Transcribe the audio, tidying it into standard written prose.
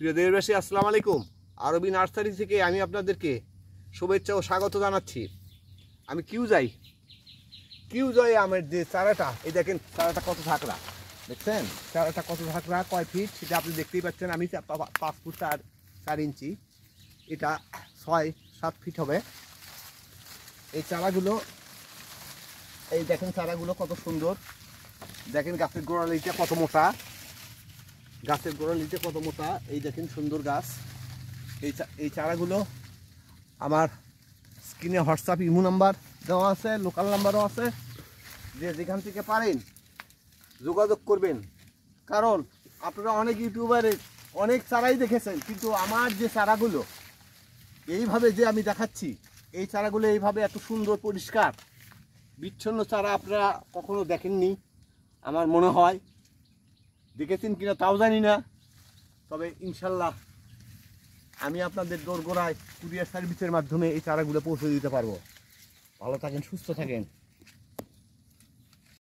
প্রিয় দেশবাসী, আসসালামু আলাইকুম। আরবি নার্সারি থেকে আমি আপনাদেরকে শুভেচ্ছা ও স্বাগত জানাচ্ছি। আমি কিউজয় আমের যে চারাটা, এই দেখেন চারাটা কত ঝাঁকড়া, দেখছেন চারাটা কত ঝাঁকড়া, কয় ফিট সেটা আপনি দেখতেই পাচ্ছেন। আমি 5 ফুট 4 ইঞ্চি, এটা 6-7 ফিট হবে। এই চারাগুলো, এই দেখেন চারাগুলো কত সুন্দর, দেখেন গাছের গোড়ালিটা কত মোটা, এই দেখেন সুন্দর গাছ। এই চারাগুলো আমার স্ক্রিনে হোয়াটসঅ্যাপ ইমো নাম্বার দেওয়া আছে, লোকাল নাম্বারও আছে, যে যেখান থেকে পারেন যোগাযোগ করবেন। কারণ আপনারা অনেক ইউটিউবারে অনেক চারাই দেখেছেন, কিন্তু আমার যে চারাগুলো এইভাবে যে আমি দেখাচ্ছি, এই চারাগুলো এইভাবে এত সুন্দর পরিষ্কার বিচ্ছিন্ন চারা আপনারা কখনো দেখেননি। আমার মনে হয় দেখেছেন কিনা তাও জানি না, তবে ইনশাল্লাহ আমি আপনাদের দোরগোড়ায় কুরিয়ার সার্ভিসের মাধ্যমে এই চারাগুলো পৌঁছে দিতে পারবো। ভালো থাকেন, সুস্থ থাকেন।